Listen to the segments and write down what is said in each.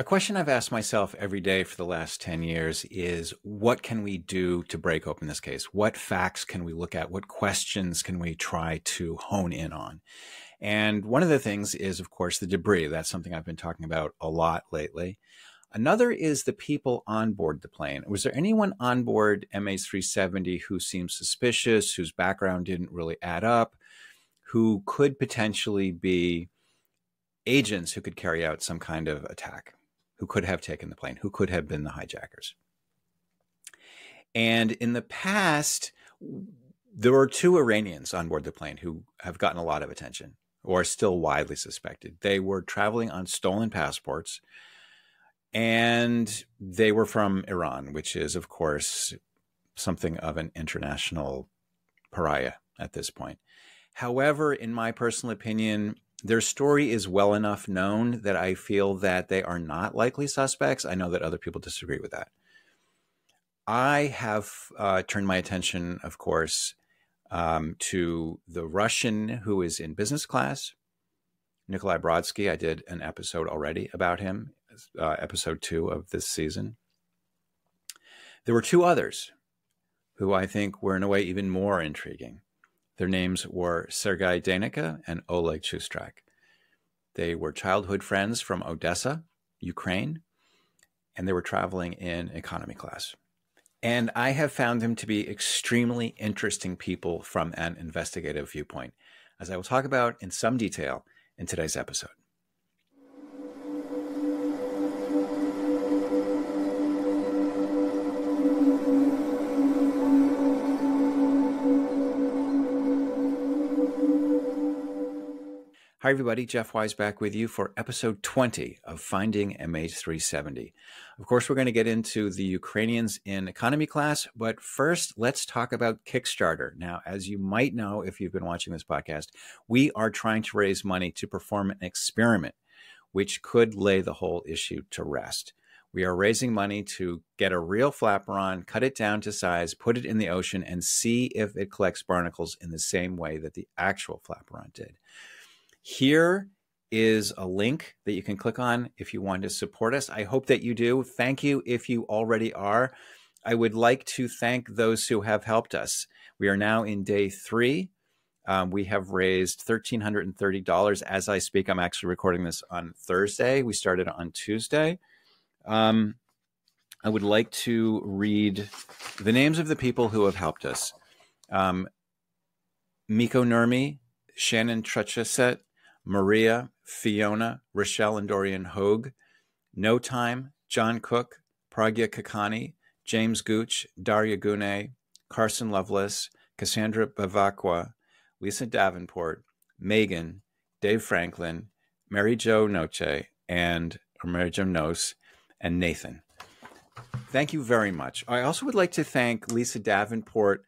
A question I've asked myself every day for the last 10 years is, what can we do to break open this case? What facts can we look at? What questions can we try to hone in on? And one of the things is, of course, the debris. That's something I've been talking about a lot lately. Another is the people on board the plane. Was there anyone on board MH370 who seemed suspicious, whose background didn't really add up, who could potentially be agents who could carry out some kind of attack, who could have taken the plane, who could have been the hijackers? And in the past, there were two Iranians on board the plane who have gotten a lot of attention, or are still widely suspected. They were traveling on stolen passports, and they were from Iran, which is, of course, something of an international pariah at this point. However, in my personal opinion, their story is well enough known that I feel that they are not likely suspects. I know that other people disagree with that. I have turned my attention, of course, to the Russian who is in business class, Nikolai Brodsky. I did an episode already about him, episode 2 of this season. There were two others who I think were in a way even more intriguing. Their names were Sergei Deineka and Oleg Chustrak. They were childhood friends from Odessa, Ukraine, and they were traveling in economy class. And I have found them to be extremely interesting people from an investigative viewpoint, as I will talk about in some detail in today's episode. Hi, everybody. Jeff Wise back with you for episode 20 of Finding MH370. Of course, we're going to get into the Ukrainians in economy class, but first, let's talk about Kickstarter. Now, as you might know, if you've been watching this podcast, we are trying to raise money to perform an experiment which could lay the whole issue to rest. We are raising money to get a real flaperon, cut it down to size, put it in the ocean, and see if it collects barnacles in the same way that the actual flaperon did. Here is a link that you can click on if you want to support us. I hope that you do. Thank you if you already are. I would like to thank those who have helped us. We are now in day 3. We have raised $1,330 as I speak. I'm actually recording this on Thursday. We started on Tuesday. I would like to read the names of the people who have helped us. Miko Nurmi, Shannon Trucheset, Maria, Fiona, Rochelle and Dorian Hogue, No Time, John Cook, Pragya Kakani, James Gooch, Daria Gune, Carson Lovelace, Cassandra Bavacqua, Lisa Davenport, Megan, Dave Franklin, Mary Jo Noce, and Nathan. Thank you very much. I also would like to thank Lisa Davenport,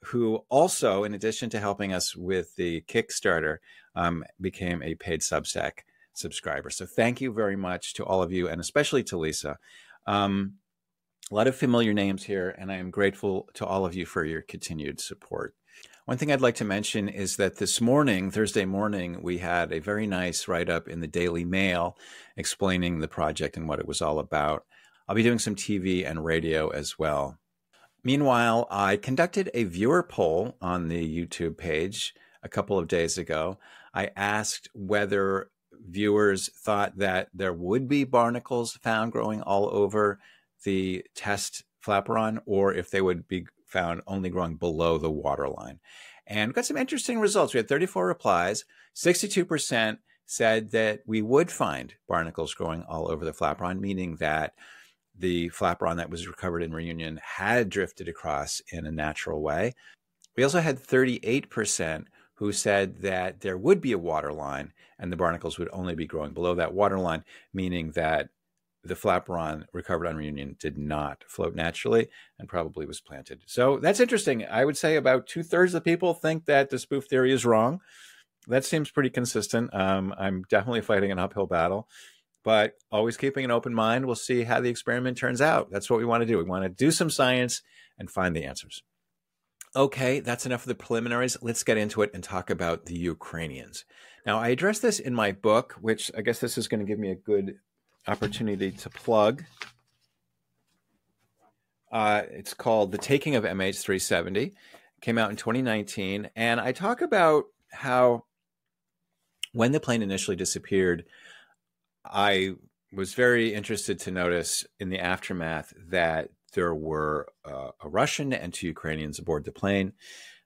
who also, in addition to helping us with the Kickstarter, became a paid Substack subscriber. So thank you very much to all of you, and especially to Lisa. A lot of familiar names here, and I am grateful to all of you for your continued support. One thing I'd like to mention is that this morning, Thursday morning, we had a very nice write-up in the Daily Mail explaining the project and what it was all about. I'll be doing some TV and radio as well. Meanwhile, I conducted a viewer poll on the YouTube page a couple of days ago. I asked whether viewers thought that there would be barnacles found growing all over the test flaperon, or if they would be found only growing below the waterline. And we got some interesting results. We had 34 replies. 62% said that we would find barnacles growing all over the flaperon, meaning that the flaperon that was recovered in Reunion had drifted across in a natural way. We also had 38% who said that there would be a waterline and the barnacles would only be growing below that waterline, meaning that the flaperon recovered on Reunion did not float naturally and probably was planted. So that's interesting. I would say about 2/3 of people think that the spoof theory is wrong. That seems pretty consistent. I'm definitely fighting an uphill battle, but always keeping an open mind. We'll see how the experiment turns out. That's what we want to do. We want to do some science and find the answers. Okay, that's enough of the preliminaries. Let's get into it and talk about the Ukrainians. Now, I addressed this in my book, which I guess this is going to give me a good opportunity to plug. It's called The Taking of MH370. Came out in 2019. And I talk about how when the plane initially disappeared, I was very interested to notice in the aftermath that there were a Russian and 2 Ukrainians aboard the plane.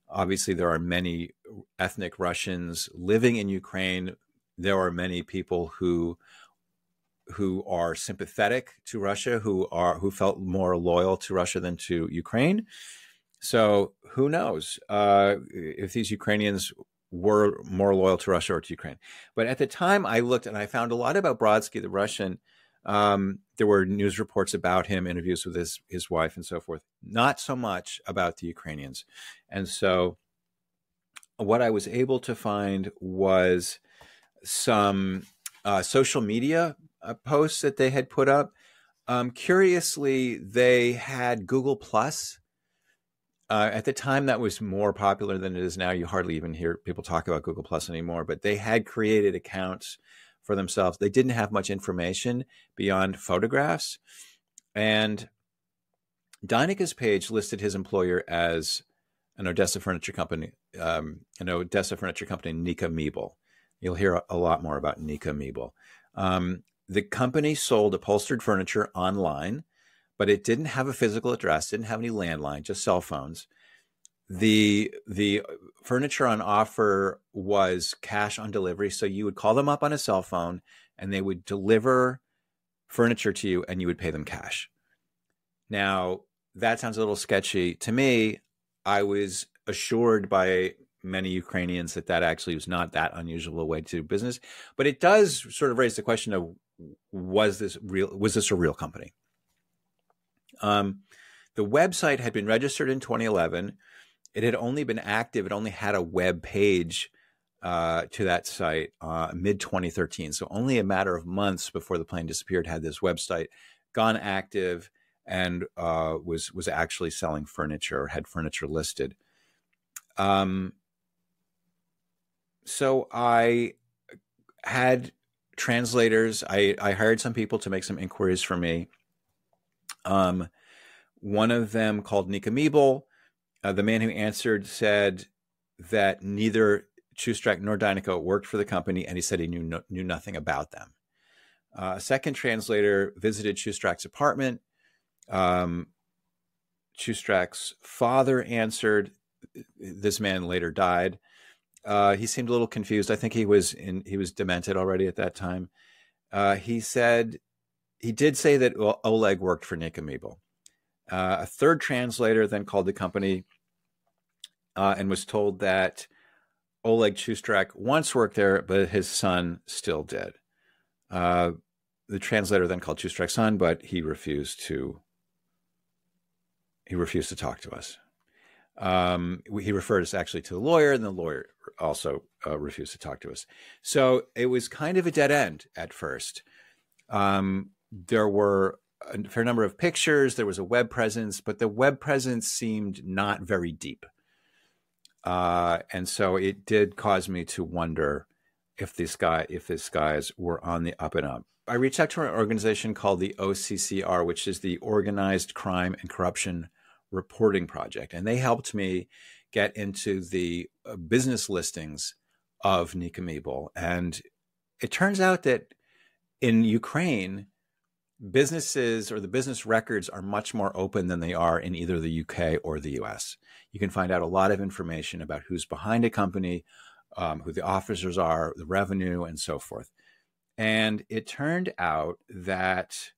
Obviously, there are many ethnic Russians living in Ukraine. There are many people who are sympathetic to Russia, who felt more loyal to Russia than to Ukraine. So who knows if these Ukrainians were more loyal to Russia or to Ukraine. But at the time I looked and I found a lot about Brodsky, the Russian. There were news reports about him, interviews with his wife and so forth. Not so much about the Ukrainians. And so what I was able to find was some social media posts that they had put up. Curiously, they had Google Plus. At the time, that was more popular than it is now. You hardly even hear people talk about Google Plus anymore, but they had created accounts for themselves. They didn't have much information beyond photographs. And Deineka's page listed his employer as an Odessa furniture company, Nika Meeble. You'll hear a lot more about Nika Meeble. The company sold upholstered furniture online, but it didn't have a physical address, didn't have any landline, just cell phones. The furniture on offer was cash on delivery. So you would call them up on a cell phone and they would deliver furniture to you and you would pay them cash. Now, that sounds a little sketchy to me. I was assured by many Ukrainians that actually was not that unusual a way to do business. But it does sort of raise the question of, was this a real company? The website had been registered in 2011. It had only been active. It only had a web page to that site mid-2013. So only a matter of months before the plane disappeared had this website gone active and was actually selling furniture or had furniture listed. So I had translators. I hired some people to make some inquiries for me. One of them called Nika Meeble. The man who answered said that neither Chustrak nor Deineka worked for the company, and he said he knew nothing about them. A second translator visited Chustrak's apartment. Chustrak's father answered. This man later died. He seemed a little confused. I think he was demented already at that time. He did say that Oleg worked for Nika Meeble. A third translator then called the company and was told that Oleg Chustrak once worked there, but his son still did. The translator then called Chustrak's son, but he refused to talk to us. He referred us actually to the lawyer, and the lawyer also refused to talk to us. So it was kind of a dead end at first. There were a fair number of pictures. There was a web presence, but the web presence seemed not very deep. And so it did cause me to wonder if these guys were on the up and up. I reached out to an organization called the OCCR, which is the Organized Crime and Corruption Reporting Project. And they helped me get into the business listings of Nika Meeble. And it turns out that in Ukraine, businesses or the business records are much more open than they are in either the UK or the US. You can find out a lot of information about who's behind a company, who the officers are, the revenue, and so forth. And it turned out that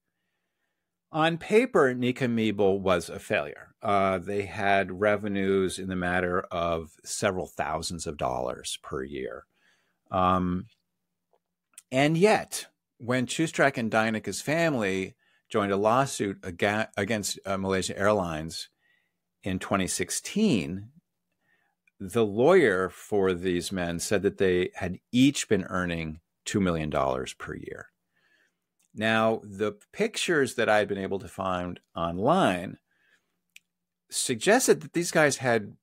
on paper, Nika Meeble was a failure. They had revenues in the matter of several thousands of dollars per year. And yet, when Chustrak and Deineka's family joined a lawsuit against Malaysia Airlines in 2016, the lawyer for these men said that they had each been earning $2 million per year. Now, the pictures that I had been able to find online suggested that these guys had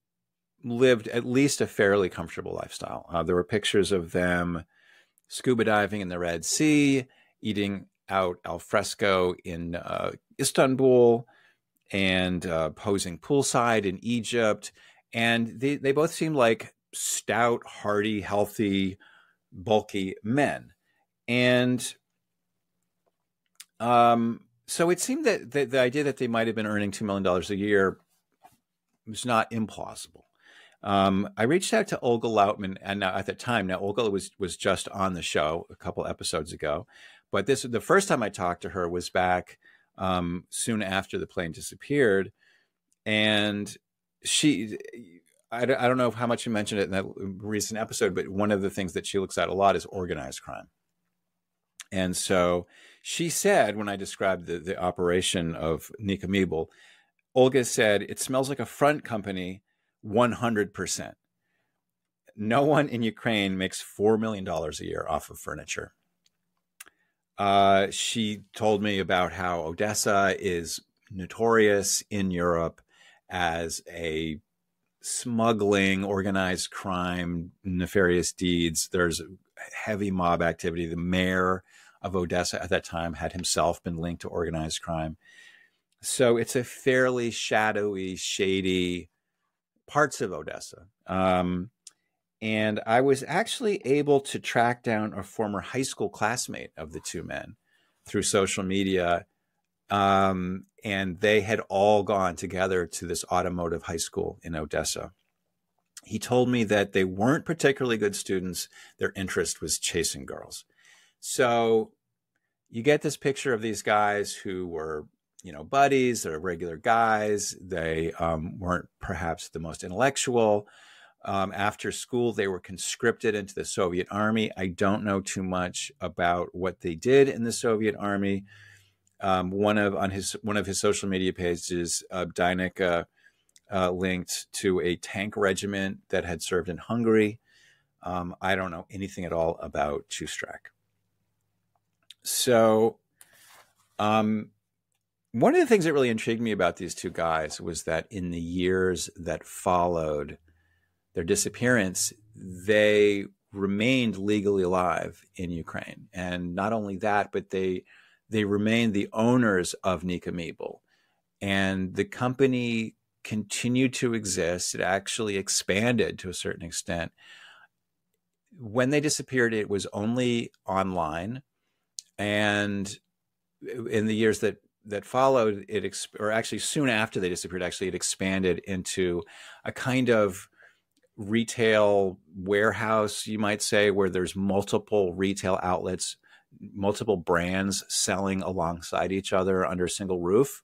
lived at least a fairly comfortable lifestyle. There were pictures of them scuba diving in the Red Sea, eating out al fresco in Istanbul and posing poolside in Egypt. And they both seemed like stout, hardy, healthy, bulky men. And so it seemed that the idea that they might have been earning $2 million a year was not implausible. I reached out to Olga Lautman, and at the time, now Olga was just on the show a couple episodes ago, but the first time I talked to her was back soon after the plane disappeared, and I don't know how much you mentioned it in that recent episode, but one of the things that she looks at a lot is organized crime. And so she said, when I described the operation of Nika Meeble, Olga said, it smells like a front company 100%. No one in Ukraine makes $4 million a year off of furniture. She told me about how Odessa is notorious in Europe as a smuggling, organized crime, nefarious deeds. There's heavy mob activity. The mayor of Odessa at that time had himself been linked to organized crime. So it's a fairly shadowy, shady parts of Odessa. And I was actually able to track down a former high school classmate of the two men through social media. And they had all gone together to this automotive high school in Odessa. He told me that they weren't particularly good students. Their interest was chasing girls. So you get this picture of these guys who were, buddies. They're regular guys. They weren't perhaps the most intellectual. After school, they were conscripted into the Soviet army. I don't know too much about what they did in the Soviet army. One of his social media pages, Deineka linked to a tank regiment that had served in Hungary. I don't know anything at all about Chustrak. So one of the things that really intrigued me about these two guys was that in the years that followed their disappearance, they remained legally alive in Ukraine. And not only that, but they remained the owners of Nika Meeble. And the company continued to exist. It actually expanded to a certain extent. When they disappeared, it was only online. And in the years that followed, or actually soon after they disappeared, it expanded into a kind of retail warehouse, you might say, where there's multiple retail outlets, multiple brands selling alongside each other under a single roof.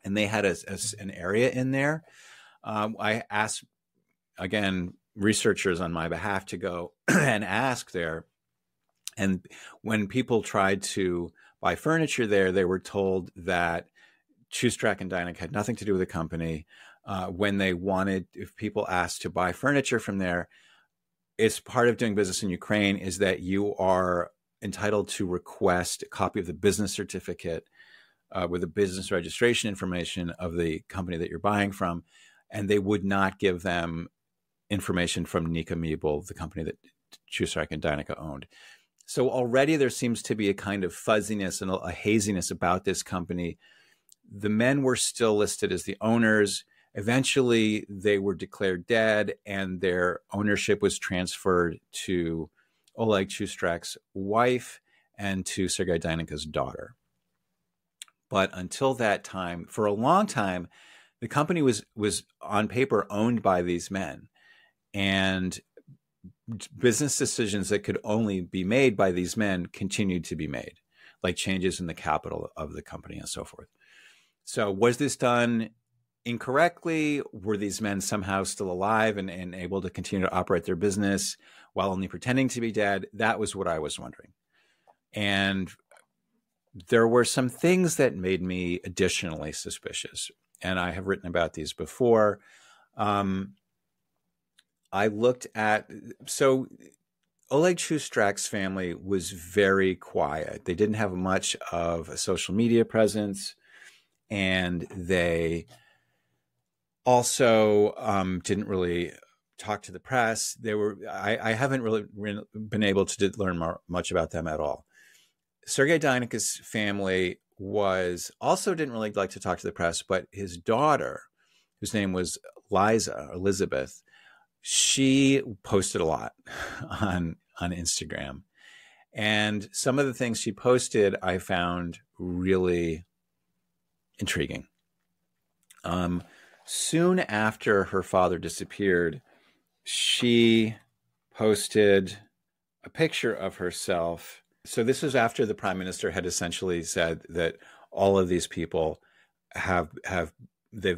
And they had an area in there. I asked, again, researchers on my behalf to go and ask there. And when people tried to buy furniture there, they were told that Chustrak and Deineka had nothing to do with the company. If people asked to buy furniture from there, it's part of doing business in Ukraine is that you are entitled to request a copy of the business certificate with the business registration information of the company that you're buying from. And they would not give them information from Nika Meeble, the company that Chustrak and Deineka owned. So already there seems to be a kind of fuzziness and a haziness about this company. The men were still listed as the owners. Eventually, they were declared dead, and their ownership was transferred to Oleg Chustrak's wife and to Sergei Deineka's daughter. But until that time, for a long time, the company was on paper owned by these men. And business decisions that could only be made by these men continued to be made, like changes in the capital of the company and so forth. So was this done incorrectly? Were these men somehow still alive and able to continue to operate their business while only pretending to be dead? That was what I was wondering. And there were some things that made me additionally suspicious. And I have written about these before. I looked at, so Oleg Chustrak's family was very quiet. They didn't have much of a social media presence, and they also didn't really talk to the press. I haven't really been able to learn much about them at all. Sergei Deineka's family was also didn't really like to talk to the press, but his daughter, whose name was Liza, Elizabeth, she posted a lot on Instagram. And some of the things she posted I found really intriguing. Soon after her father disappeared, she posted a picture of herself. So this was after the prime minister had essentially said that all of these people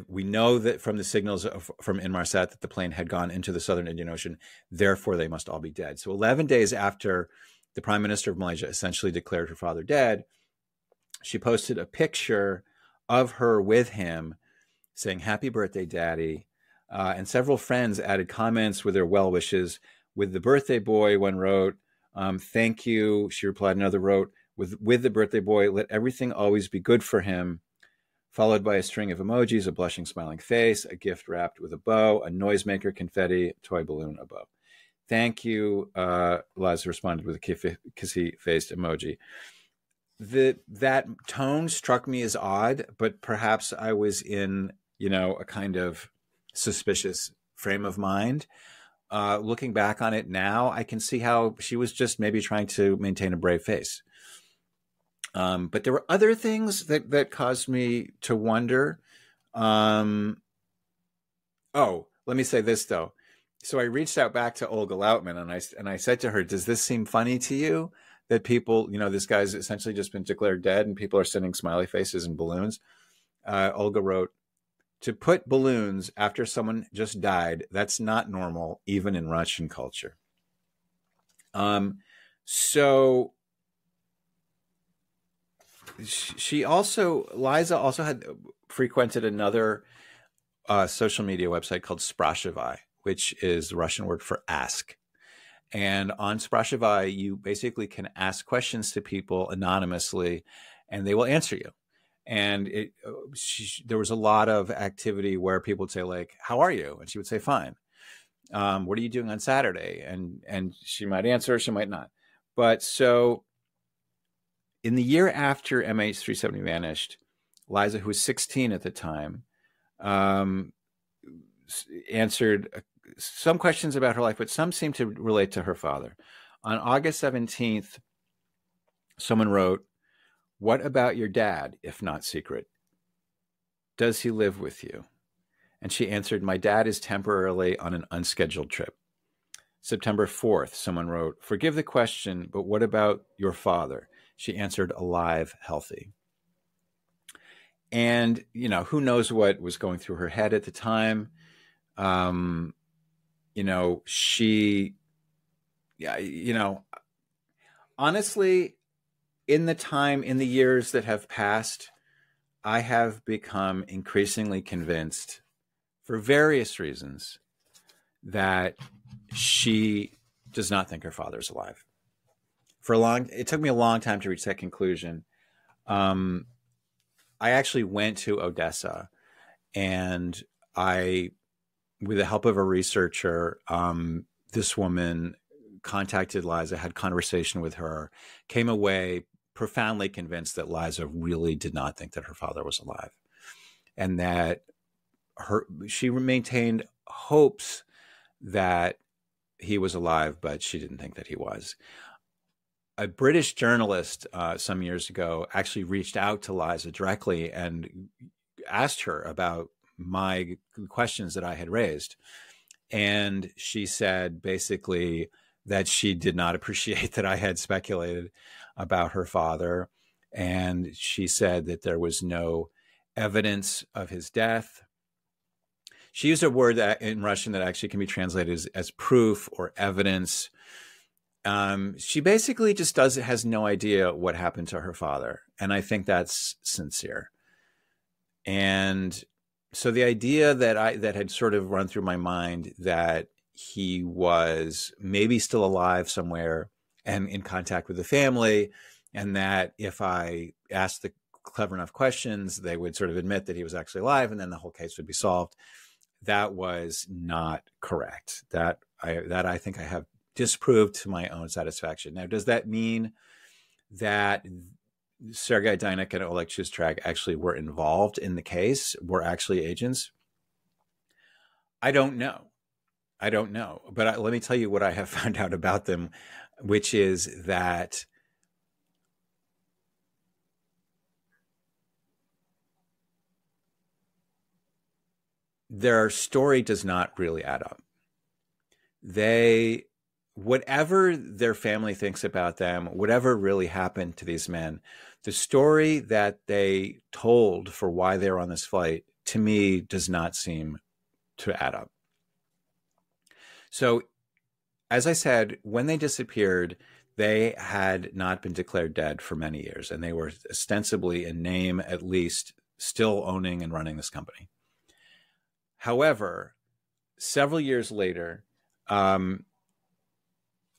we know that from the signals from Inmarsat that the plane had gone into the southern Indian Ocean, therefore they must all be dead. So 11 days after the prime minister of Malaysia essentially declared her father dead, she posted a picture of her with him saying, "Happy birthday, Daddy." And several friends added comments with their well wishes. With the birthday boy, one wrote, "Thank you." She replied, another wrote, with the birthday boy, "Let everything always be good for him." Followed by a string of emojis, a blushing, smiling face, a gift wrapped with a bow, a noisemaker, confetti, toy balloon, a bow. "Thank you," Liza responded with a kissy-faced emoji. That tone struck me as odd, but perhaps I was in, a kind of suspicious frame of mind. Looking back on it now, I can see how she was just maybe trying to maintain a brave face. But there were other things that caused me to wonder. Oh, let me say this, though. So I reached out back to Olga Lautman, and I said to her, "Does this seem funny to you that people, this guy's essentially just been declared dead and people are sending smiley faces and balloons?" Olga wrote, "To put balloons after someone just died, that's not normal, even in Russian culture." So Liza also had frequented another social media website called Sprashivai, which is the Russian word for ask. And on Sprashivai, you basically can ask questions to people anonymously, and they will answer you. And there was a lot of activity where people would say, like, "How are you?" And she would say, "Fine." "What are you doing on Saturday?" And she might answer, she might not. But so in the year after MH370 vanished, Liza, who was 16 at the time, answered some questions about her life, but some seemed to relate to her father. On August 17th, someone wrote, "What about your dad, if not secret? Does he live with you?" And she answered, "My dad is temporarily on an unscheduled trip." September 4th, someone wrote, "Forgive the question, but what about your father?" She answered, "Alive, healthy." And, who knows what was going through her head at the time. Honestly, in the years that have passed, I have become increasingly convinced, for various reasons, that she does not think her father is alive. It took me a long time to reach that conclusion. I actually went to Odessa, and with the help of a researcher, this woman contacted Liza, had conversation with her, came away profoundly convinced that Liza really did not think that her father was alive, and that she maintained hopes that he was alive, but she didn't think that he was. A British journalist some years ago actually reached out to Liza directly and asked her about my questions that I had raised. And she said basically that she did not appreciate that I had speculated about her father. And she said that there was no evidence of his death. She used a word in Russian that actually can be translated as proof or evidence. She basically just has no idea what happened to her father. And I think that's sincere. And so the idea that had sort of run through my mind that he was maybe still alive somewhere and in contact with the family, and that if I asked the clever enough questions, they would sort of admit that he was actually alive, and then the whole case would be solved. That was not correct. That I think I have disproved to my own satisfaction. Now, does that mean that Sergei Deineka and Oleg Chustrak actually were involved in the case, were actually agents? I don't know. I don't know. But let me tell you what I have found out about them, which is that their story does not really add up. Whatever their family thinks about them, whatever really happened to these men, the story that they told for why they're on this flight, to me, does not seem to add up. So, as I said, when they disappeared, they had not been declared dead for many years, and they were ostensibly, in name at least, still owning and running this company. However, several years later,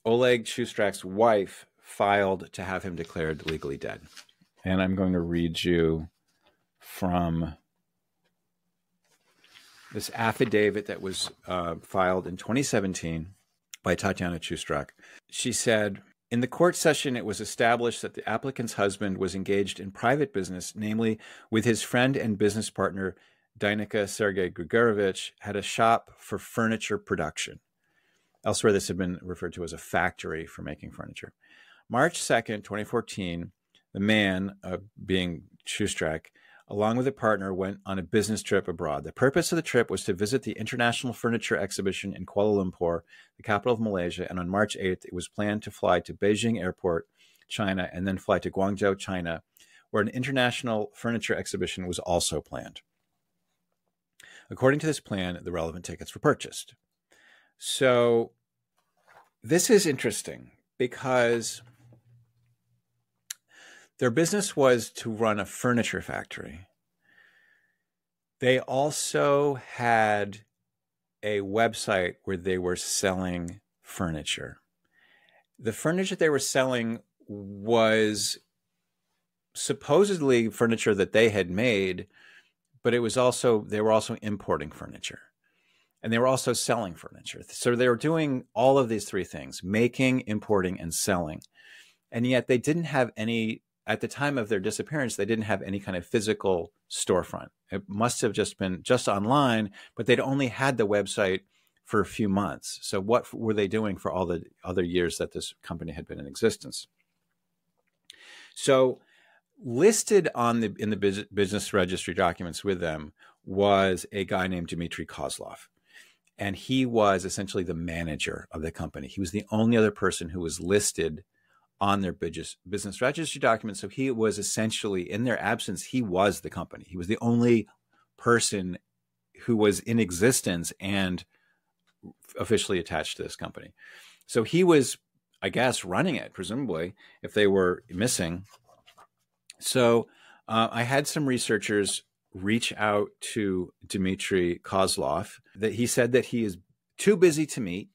Oleg Chustrak's wife filed to have him declared legally dead. And I'm going to read you from this affidavit that was filed in 2017 by Tatiana Chustrak. She said, in the court session, it was established that the applicant's husband was engaged in private business, namely with his friend and business partner, Deineka Sergei Grigorovich, had a shop for furniture production. Elsewhere, this had been referred to as a factory for making furniture. March 2nd, 2014, the man, being Chustrak, along with a partner, went on a business trip abroad. The purpose of the trip was to visit the International Furniture Exhibition in Kuala Lumpur, the capital of Malaysia, and on March 8th, it was planned to fly to Beijing Airport, China, and then fly to Guanzhou, China, where an international furniture exhibition was also planned. According to this plan, the relevant tickets were purchased. So this is interesting because their business was to run a furniture factory. They also had a website where they were selling furniture. The furniture they were selling was supposedly furniture that they had made, but they were also importing furniture. And they were also selling furniture. So they were doing all of these three things: making, importing, and selling. And yet they didn't have any, at the time of their disappearance, they didn't have any kind of physical storefront. It must have just been just online, but they'd only had the website for a few months. So what were they doing for all the other years that this company had been in existence? So listed in the business registry documents with them was a guy named Dmitry Kozlov. And he was essentially the manager of the company. He was the only other person who was listed on their business registry documents. So he was essentially, in their absence, he was the company. He was the only person who was in existence and officially attached to this company. So he was, I guess, running it, presumably, if they were missing. So I had some researchers reach out to Dmitry Kozlov. That he said that he is too busy to meet,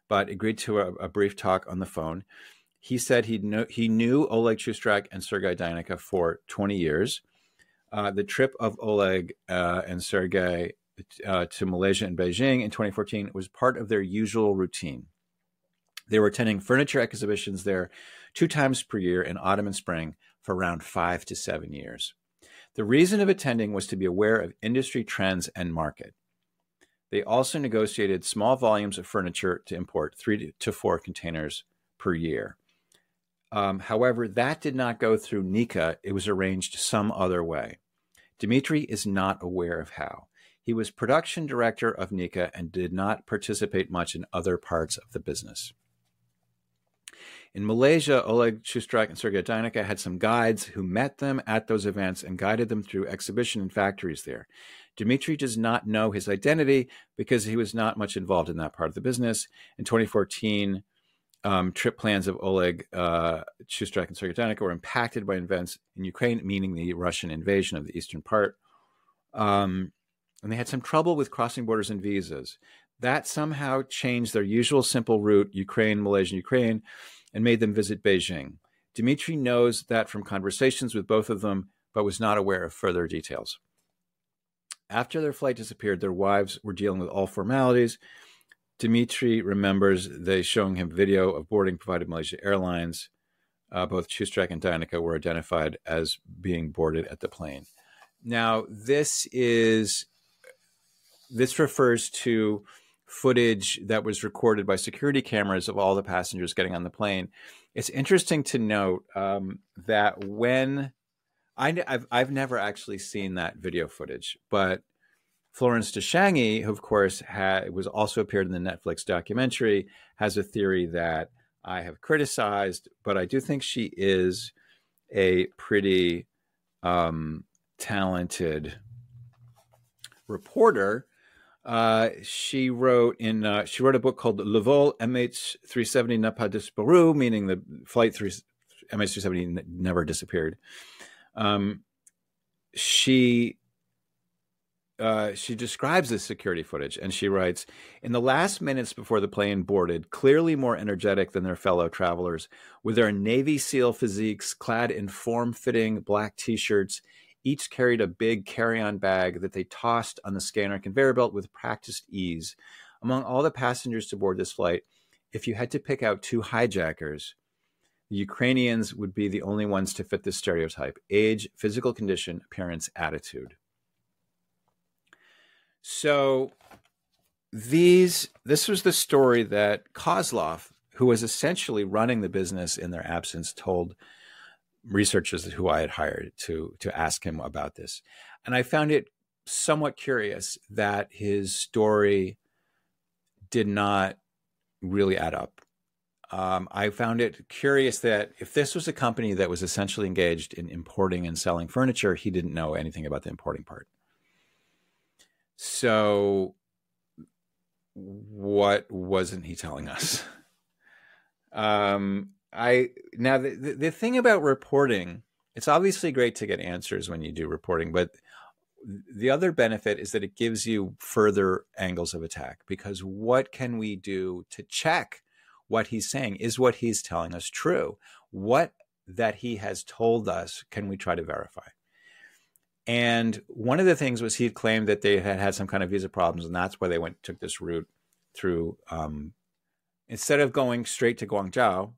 but agreed to a brief talk on the phone. He said he knew Oleg Chustrak and Sergei Deineka for 20 years. The trip of Oleg and Sergei to Malaysia and Beijing in 2014 was part of their usual routine. They were attending furniture exhibitions there 2 times per year in autumn and spring for around 5 to 7 years. The reason of attending was to be aware of industry trends and market. They also negotiated small volumes of furniture to import 3 to 4 containers per year. However, that did not go through Nika. It was arranged some other way. Dmitry is not aware of how. He was production director of Nika and did not participate much in other parts of the business. In Malaysia, Oleg Chustrak and Sergei Deineka had some guides who met them at those events and guided them through exhibition and factories there. Dmitry does not know his identity because he was not much involved in that part of the business. In 2014, trip plans of Oleg Chustrak and Sergei Deineka were impacted by events in Ukraine, meaning the Russian invasion of the eastern part. And they had some trouble with crossing borders and visas. That somehow changed their usual simple route, Ukraine, Malaysia, Ukraine, and made them visit Beijing. Dmitry knows that from conversations with both of them, but was not aware of further details. After their flight disappeared, their wives were dealing with all formalities. Dmitry remembers they showing him video of boarding provided Malaysia Airlines. both Chustrak and Deineka were identified as being boarded at the plane. Now, this refers to footage that was recorded by security cameras of all the passengers getting on the plane. It's interesting to note that when I've never actually seen that video footage, but Florence Deshangi, who of course was also appeared in the Netflix documentary, has a theory that I have criticized, but I do think she is a pretty talented reporter. She wrote a book called Le Vol MH370 n'a pas disparu, meaning the flight MH370 never disappeared. She describes this security footage, and she writes, in the last minutes before the plane boarded, clearly more energetic than their fellow travelers, with their Navy SEAL physiques clad in form-fitting black T-shirts, each carried a big carry-on bag that they tossed on the scanner conveyor belt with practiced ease. Among all the passengers to board this flight, if you had to pick out two hijackers, the Ukrainians would be the only ones to fit this stereotype: age, physical condition, appearance, attitude. So this was the story that Kozlov, who was essentially running the business in their absence, told researchers who I had hired to ask him about this. And I found it somewhat curious that his story did not really add up. I found it curious that if this was a company that was essentially engaged in importing and selling furniture, he didn't know anything about the importing part. So what wasn't he telling us? Now the thing about reporting, it's obviously great to get answers when you do reporting, but the other benefit is that it gives you further angles of attack, because what can we do to check what he's saying? Is what he's telling us true? What that he has told us can we try to verify? And one of the things was he had claimed that they had some kind of visa problems, and that's why they took this route through. Instead of going straight to Guangzhou,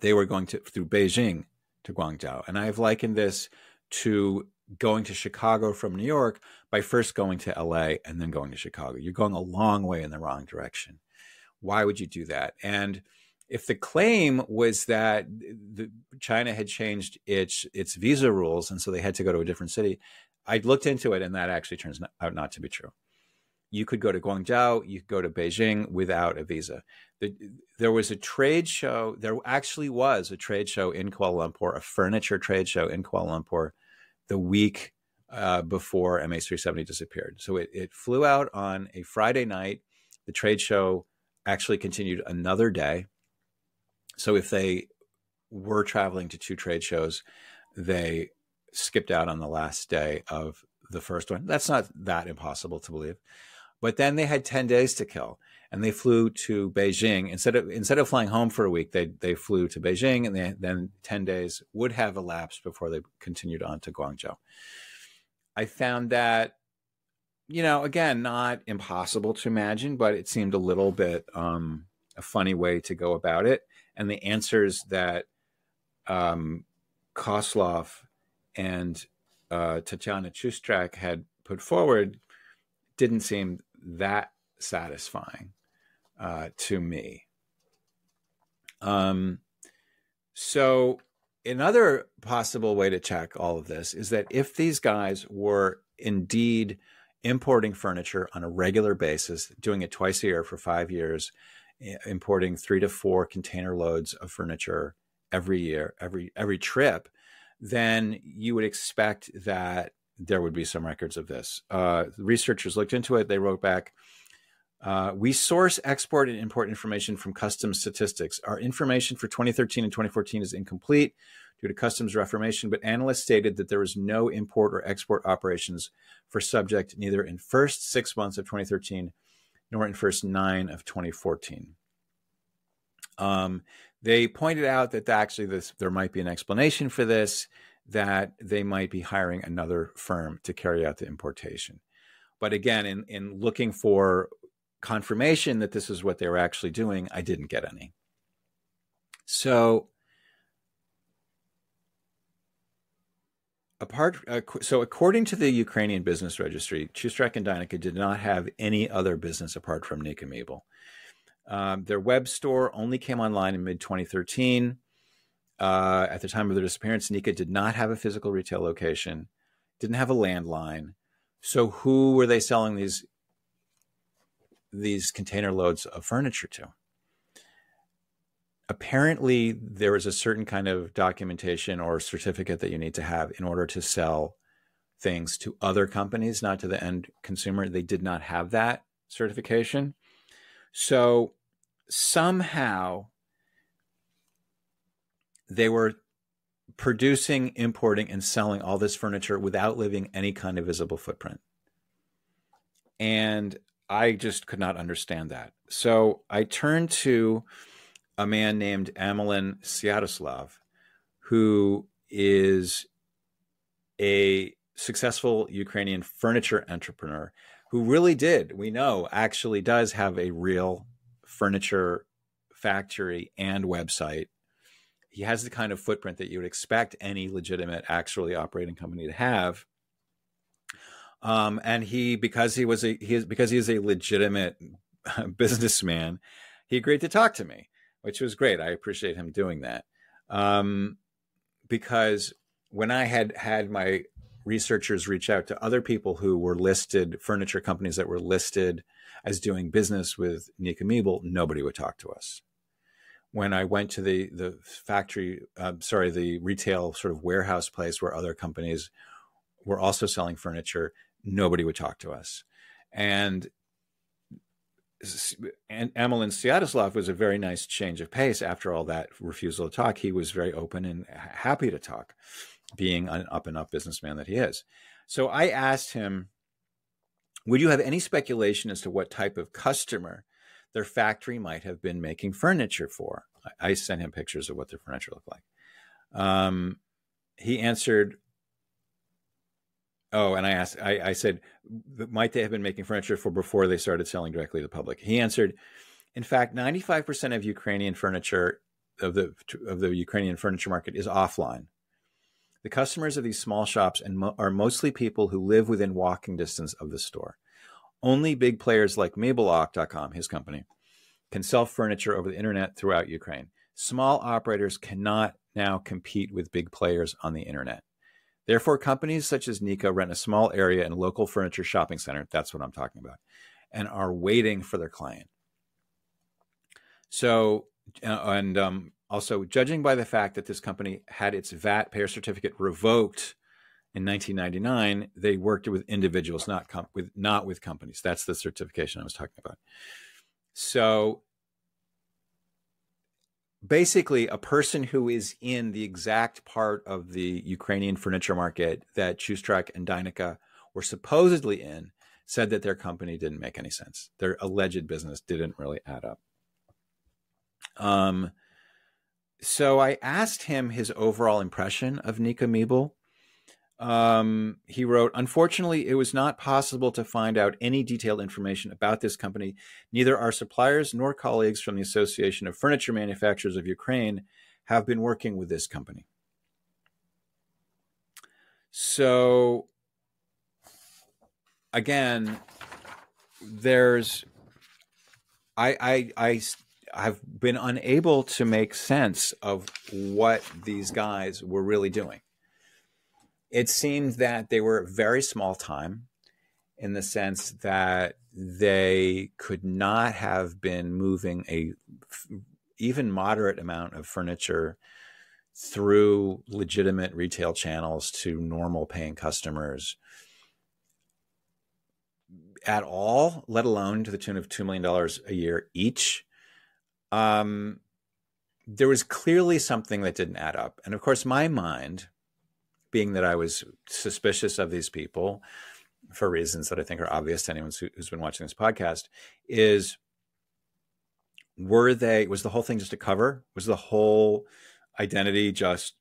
they were going through Beijing to Guangzhou. And I've likened this to going to Chicago from New York by first going to LA and then going to Chicago. You're going a long way in the wrong direction. Why would you do that? And if the claim was that China had changed its visa rules, and so they had to go to a different city, I looked into it, and that actually turns out not to be true. You could go to Guangzhou, you could go to Beijing without a visa. There was a trade show. There actually was a trade show in Kuala Lumpur, a furniture trade show in Kuala Lumpur, the week before MH370 disappeared. So it flew out on a Friday night. The trade show actually continued another day. So if they were traveling to two trade shows, they skipped out on the last day of the first one. That's not that impossible to believe. But then they had 10 days to kill, and they flew to Beijing. Instead of flying home for a week, they flew to Beijing, and then 10 days would have elapsed before they continued on to Guangzhou. I found that, again, not impossible to imagine, but it seemed a little bit a funny way to go about it. And the answers that Kozlov and Tatiana Chustrak had put forward didn't seem that satisfying to me. So another possible way to check all of this is that if these guys were indeed importing furniture on a regular basis, doing it twice a year for 5 years, importing 3 to 4 container loads of furniture every year, every trip, then you would expect that there would be some records of this. Researchers looked into it. They wrote back, we source export and import information from customs statistics. Our information for 2013 and 2014 is incomplete due to customs reformation, but analysts stated that there was no import or export operations for subject neither in first 6 months of 2013 nor in first 9 of 2014. They pointed out that actually there might be an explanation for this, that they might be hiring another firm to carry out the importation. But again, in looking for confirmation that this is what they were actually doing, I didn't get any. So So according to the Ukrainian Business Registry, Chustrak and Deineka did not have any other business apart from Nika Meeble. Their web store only came online in mid-2013. At the time of their disappearance, Nika did not have a physical retail location, didn't have a landline. So who were they selling these container loads of furniture to? Apparently, there is a certain kind of documentation or certificate that you need to have in order to sell things to other companies, not to the end consumer. They did not have that certification. So somehow they were producing, importing, and selling all this furniture without leaving any kind of visible footprint. And I just could not understand that. So I turned to a man named Amelin Sviatoslav, who is a successful Ukrainian furniture entrepreneur who really we know, actually does have a real furniture factory and website. He has the kind of footprint that you would expect any legitimate, actually operating company to have. And because he is a legitimate businessman, he agreed to talk to me, which was great. I appreciate him doing that. Because when I had my researchers reach out to other people who were listed, furniture companies that were listed as doing business with Nika Meeble, nobody would talk to us. When I went to the factory, the retail sort of warehouse place where other companies were also selling furniture, nobody would talk to us. And Amelin Sviatoslav was a very nice change of pace after all that refusal to talk. He was very open and happy to talk, being an up and up businessman that he is. So I asked him, would you have any speculation as to what type of customer their factory might have been making furniture for? I sent him pictures of what their furniture looked like. He answered, and I said, might they have been making furniture for before they started selling directly to the public? He answered, in fact, 95% of Ukrainian furniture, of the Ukrainian furniture market is offline. The customers of these small shops are mostly people who live within walking distance of the store. Only big players like Mebelok.com, his company, can sell furniture over the internet throughout Ukraine. Small operators cannot now compete with big players on the internet. Therefore, companies such as Nika rent a small area in a local furniture shopping center, that's what I'm talking about, and are waiting for their client. So, also, judging by the fact that this company had its VAT payer certificate revoked in 1999, they worked with individuals, not with companies. That's the certification I was talking about. So basically, a person who is in the exact part of the Ukrainian furniture market that Chustrak and Deineka were supposedly in said that their company didn't make any sense. Their alleged business didn't really add up. So I asked him his overall impression of Nika Meeble. He wrote, unfortunately, it was not possible to find out any detailed information about this company. Neither our suppliers nor colleagues from the Association of Furniture Manufacturers of Ukraine have been working with this company. So, again, I've been unable to make sense of what these guys were really doing. It seemed that they were very small time in the sense that they could not have been moving a even moderate amount of furniture through legitimate retail channels to normal paying customers at all, let alone to the tune of $2 million a year each. There was clearly something that didn't add up. And of course, my mind, being that I was suspicious of these people for reasons that I think are obvious to anyone who's been watching this podcast, was the whole thing just a cover? Was the whole identity just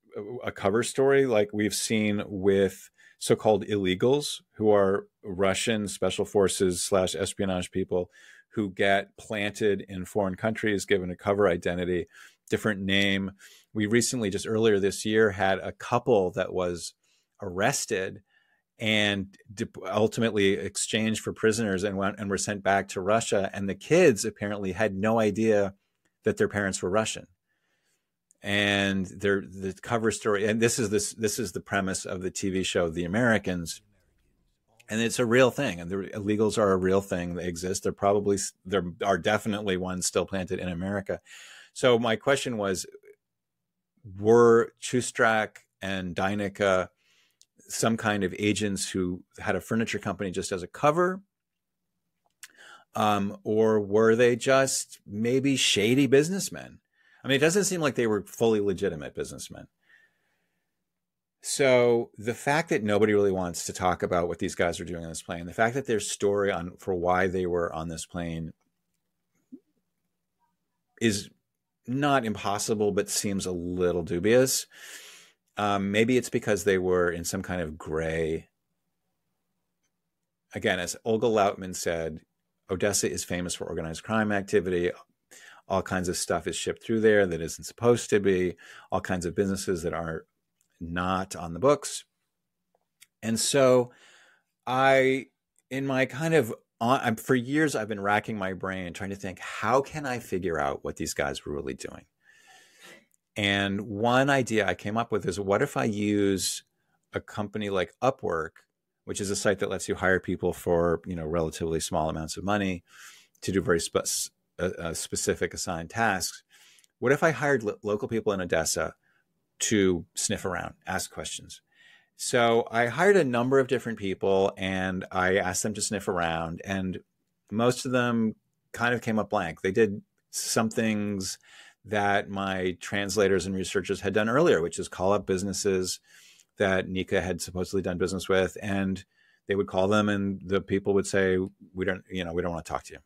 a cover story like we've seen with so-called illegals who are Russian special forces / espionage people who get planted in foreign countries, given a cover identity, different name. We recently, just earlier this year, had a couple that was arrested and ultimately exchanged for prisoners and were sent back to Russia. And the kids apparently had no idea that their parents were Russian. And the cover story, and this is the premise of the TV show The Americans, and it's a real thing, and the illegals are a real thing. They exist. There are definitely ones still planted in America. So my question was, were Chustrak and Deineka some kind of agents who had a furniture company just as a cover? Or were they just maybe shady businessmen? I mean, it doesn't seem like they were fully legitimate businessmen. So the fact that nobody really wants to talk about what these guys are doing on this plane, the fact that their story for why they were on this plane is not impossible, but seems a little dubious. Maybe it's because they were in some kind of gray. Again, as Olga Lautman said, Odessa is famous for organized crime activity. All kinds of stuff is shipped through there that isn't supposed to be. All kinds of businesses that are not on the books. And so for years, I've been racking my brain trying to think, how can I figure out what these guys were really doing? And one idea I came up with is, what if I use a company like Upwork, which is a site that lets you hire people for, relatively small amounts of money to do very specific assigned tasks. What if I hired local people in Odessa to sniff around, ask questions? So I hired a number of different people and I asked them to sniff around, and most of them kind of came up blank. They did some things that my translators and researchers had done earlier, which is call up businesses that Nika had supposedly done business with, and they would call them and the people would say, we don't want to talk to you.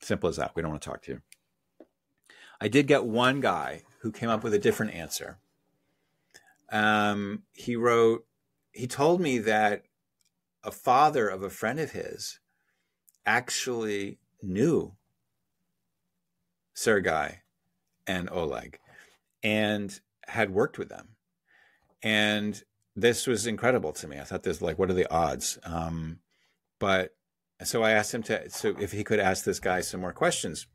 Simple as that. We don't want to talk to you. I did get one guy who came up with a different answer. He told me that a father of a friend of his actually knew Sergei and Oleg and had worked with them. And this was incredible to me. I thought what are the odds? But so I asked him if he could ask this guy some more questions.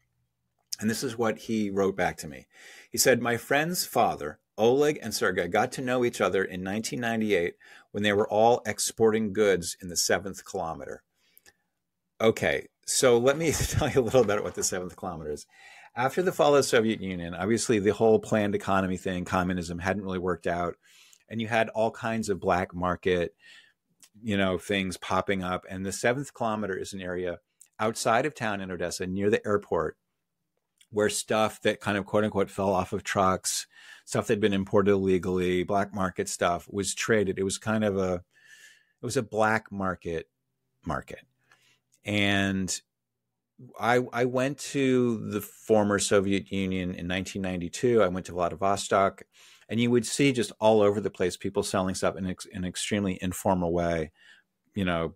And this is what he wrote back to me. He said, my friend's father, Oleg and Sergei, got to know each other in 1998 when they were all exporting goods in the 7th kilometer. Okay, so let me tell you a little bit about what the 7th kilometer is. After the fall of the Soviet Union, obviously the whole planned economy thing, communism, hadn't really worked out. And you had all kinds of black market, things popping up. And the 7th kilometer is an area outside of town in Odessa, near the airport, where stuff that kind of quote unquote fell off of trucks, stuff that had been imported illegally, black market stuff, was traded. It was kind of a black market. And I went to the former Soviet Union in 1992. I went to Vladivostok, and you would see just all over the place people selling stuff in an extremely informal way.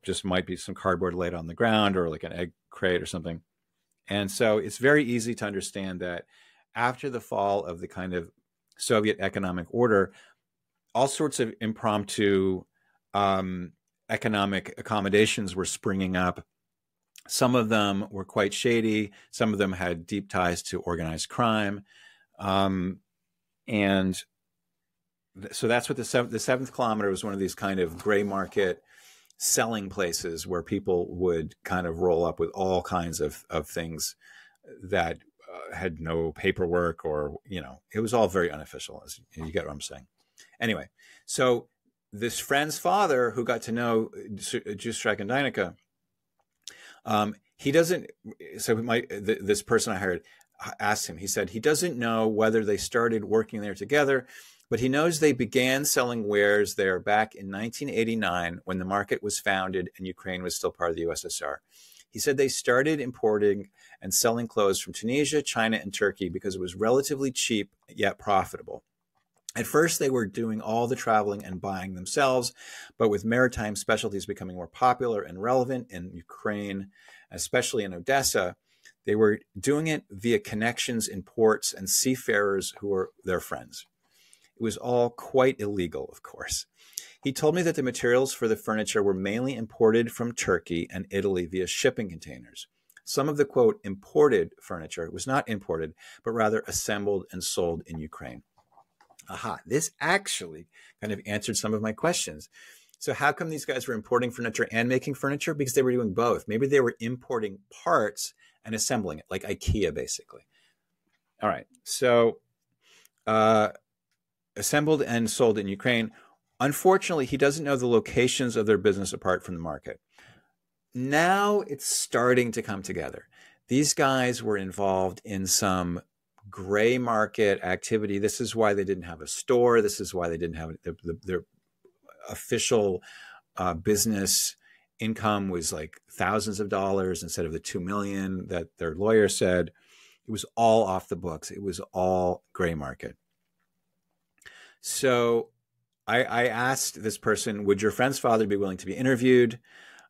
Just might be some cardboard laid on the ground or like an egg crate or something. And so it's very easy to understand that after the fall of the kind of Soviet economic order, all sorts of impromptu economic accommodations were springing up. Some of them were quite shady. Some of them had deep ties to organized crime. And so that's what the 7th kilometer was, one of these kind of gray market selling places where people would kind of roll up with all kinds of things that had no paperwork, or, it was all very unofficial, as you get what I'm saying. Anyway, so this friend's father, who got to know Chustrak and Deineka, he doesn't, so this person I hired asked him, he said he doesn't know whether they started working there together, but he knows they began selling wares there back in 1989 when the market was founded and Ukraine was still part of the USSR. He said they started importing and selling clothes from Tunisia, China, and Turkey because it was relatively cheap yet profitable. At first, they were doing all the traveling and buying themselves, but with maritime specialties becoming more popular and relevant in Ukraine, especially in Odessa, they were doing it via connections in ports and seafarers who were their friends. It was all quite illegal, of course. He told me that the materials for the furniture were mainly imported from Turkey and Italy via shipping containers. Some of the, quote, imported furniture was not imported, but rather assembled and sold in Ukraine. Aha, this actually kind of answered some of my questions. So how come these guys were importing furniture and making furniture? Because they were doing both. Maybe they were importing parts and assembling it, like IKEA, basically. All right, so assembled and sold in Ukraine. Unfortunately, he doesn't know the locations of their business apart from the market. Now it's starting to come together. These guys were involved in some gray market activity. This is why they didn't have a store. This is why they didn't have their official business income was like thousands of dollars instead of the 2 million that their lawyer said. It was all off the books. It was all gray market. So I asked this person, would your friend's father be willing to be interviewed?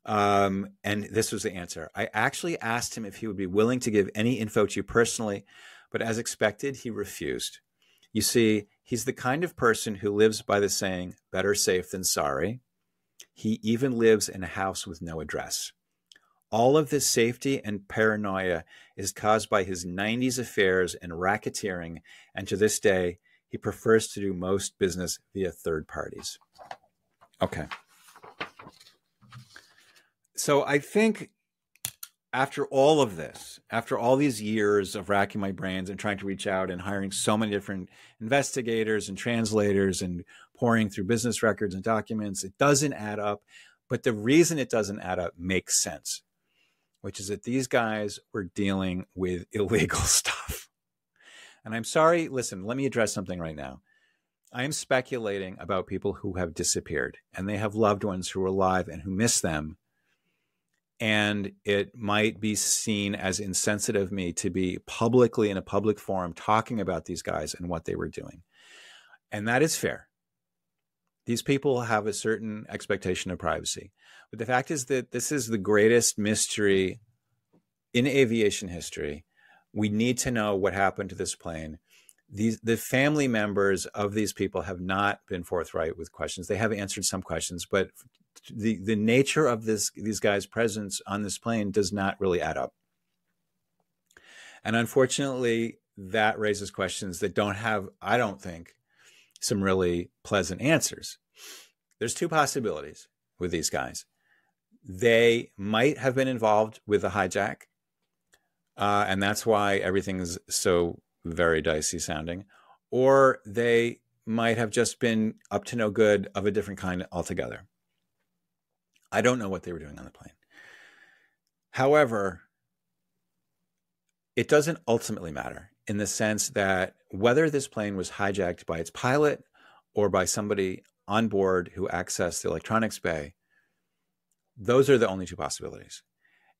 And this was the answer. I actually asked him if he would be willing to give any info to you personally, but as expected, he refused. You see, he's the kind of person who lives by the saying, better safe than sorry. He even lives in a house with no address. All of this safety and paranoia is caused by his 90s affairs and racketeering, and to this day, he prefers to do most business via third parties. Okay. So I think after all of this, after all these years of racking my brains and trying to reach out and hiring so many different investigators and translators and pouring through business records and documents, it doesn't add up. But the reason it doesn't add up makes sense, which is that these guys were dealing with illegal stuff. And I'm sorry, listen, let me address something right now. I am speculating about people who have disappeared and they have loved ones who are alive and who miss them. And it might be seen as insensitive of me to be publicly in a public forum talking about these guys and what they were doing. And that is fair. These people have a certain expectation of privacy. But the fact is that this is the greatest mystery in aviation history. We need to know what happened to this plane. The family members of these people have not been forthright with questions. They have answered some questions, but the nature of these guys' presence on this plane does not really add up. And unfortunately, that raises questions that don't have, I don't think, some really pleasant answers. There's two possibilities with these guys. They might have been involved with the hijack, and that's why everything is so very dicey sounding, or they might have just been up to no good of a different kind altogether. I don't know what they were doing on the plane. However, it doesn't ultimately matter in the sense that whether this plane was hijacked by its pilot or by somebody on board who accessed the electronics bay, those are the only two possibilities.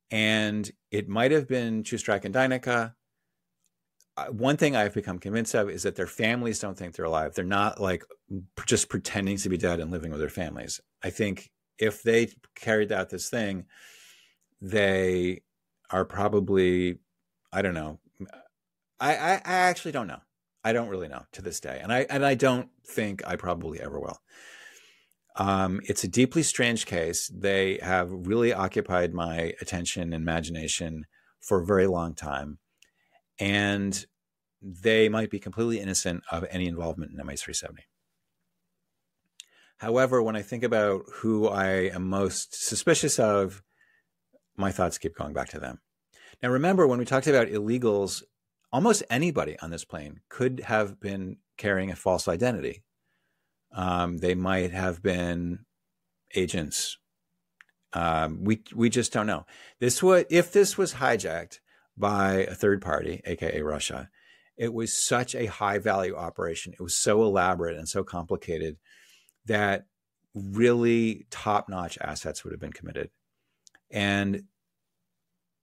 And it might have been Chustrak and Deineka. One thing I've become convinced of is that their families don't think they're alive. They're not like just pretending to be dead and living with their families. I think if they carried out this thing, they are probably, I don't know. I actually don't know. I don't really know to this day. And I don't think I probably ever will. It's a deeply strange case. They have really occupied my attention and imagination for a very long time. And they might be completely innocent of any involvement in MH370. However, when I think about who I am most suspicious of, my thoughts keep going back to them. Now, remember, when we talked about illegals, almost anybody on this plane could have been carrying a false identity. They might have been agents. We just don't know. If this was hijacked by a third party, aka Russia, it was such a high value operation. It was so elaborate and so complicated that really top-notch assets would have been committed. And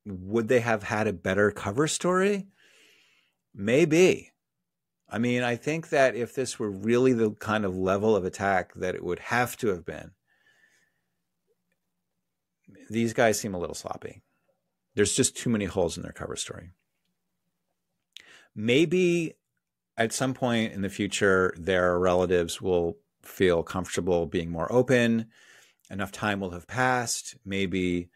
would they have had a better cover story? Maybe. I mean, I think that if this were really the kind of level of attack that it would have to have been, these guys seem a little sloppy. There's just too many holes in their cover story. Maybe at some point in the future, their relatives will feel comfortable being more open. Enough time will have passed. Maybe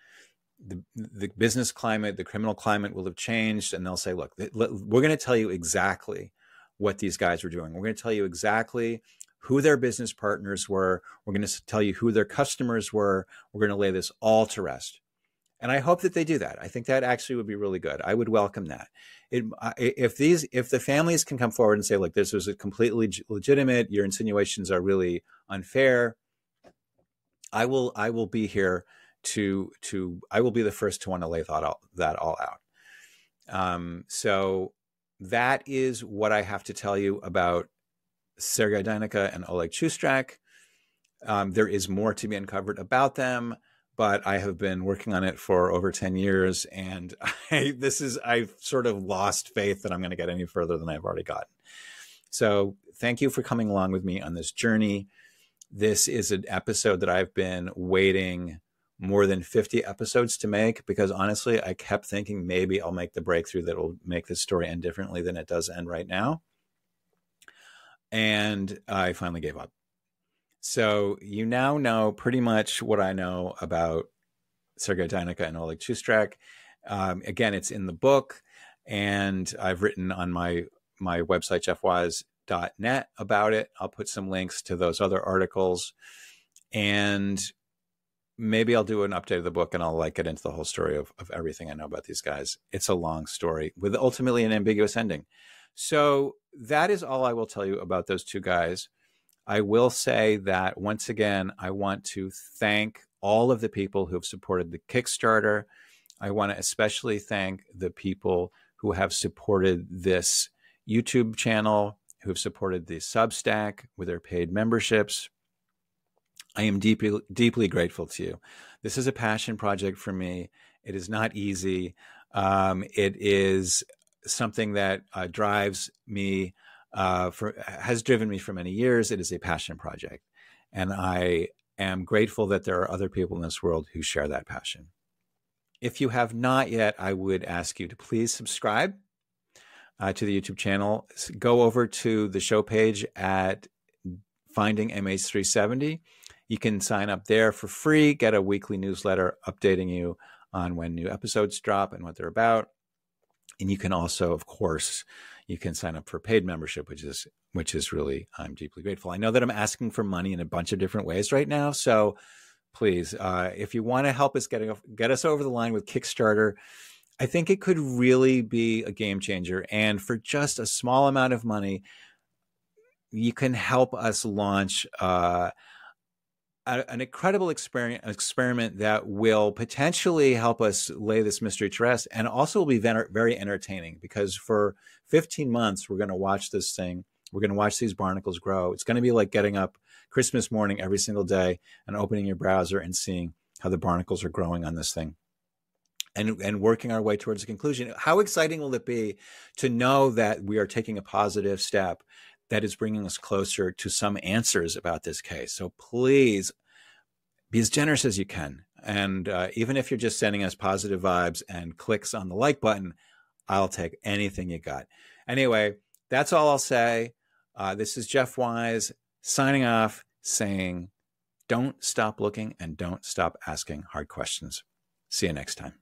the business climate, the criminal climate will have changed, and they'll say, look, we're going to tell you exactly what these guys were doing. We're going to tell you exactly who their business partners were. We're going to tell you who their customers were. We're going to lay this all to rest. And I hope that they do that. I think that actually would be really good. I would welcome that. If the families can come forward and say, look, this was a completely legitimate, your insinuations are really unfair, I will be here I will be the first to want to lay that all out. So that is what I have to tell you about Sergei Deineka and Oleg Chustrak. There is more to be uncovered about them, but I have been working on it for over 10 years, and I've sort of lost faith that I'm going to get any further than I've already gotten. So thank you for coming along with me on this journey. This is an episode that I've been waiting more than 50 episodes to make, because honestly, I kept thinking maybe I'll make the breakthrough that will make this story end differently than it does end right now. And I finally gave up. So you now know pretty much what I know about Sergei Deineka and Oleg Chustrak. Again, it's in the book, and I've written on my website, jeffwise.net, about it. I'll put some links to those other articles, and maybe I'll do an update of the book, and I'll get into the whole story of everything I know about these guys. It's a long story with ultimately an ambiguous ending. So that is all I will tell you about those two guys. I will say that once again, I want to thank all of the people who have supported the Kickstarter. I want to especially thank the people who have supported this YouTube channel, who have supported the Substack with their paid memberships. I am deeply, deeply grateful to you. This is a passion project for me. It is not easy. It is something that drives me, has driven me for many years. It is a passion project. And I am grateful that there are other people in this world who share that passion. If you have not yet, I would ask you to please subscribe to the YouTube channel. Go over to the show page at Finding MH370. You can sign up there for free, get a weekly newsletter updating you on when new episodes drop and what they're about. And you can also, of course, you can sign up for paid membership, which is really, I'm deeply grateful. I know that I'm asking for money in a bunch of different ways right now. So please, if you want to help us get us over the line with Kickstarter, I think it could really be a game changer. And for just a small amount of money, you can help us launch an incredible experiment that will potentially help us lay this mystery to rest, and also will be very entertaining, because for 15 months, we're going to watch this thing. We're going to watch these barnacles grow. It's going to be like getting up Christmas morning every single day and opening your browser and seeing how the barnacles are growing on this thing, and working our way towards a conclusion. How exciting will it be to know that we are taking a positive step that is bringing us closer to some answers about this case? So please be as generous as you can. And even if you're just sending us positive vibes and clicks on the like button, I'll take anything you got. Anyway, that's all I'll say. This is Jeff Wise signing off, saying, don't stop looking and don't stop asking hard questions. See you next time.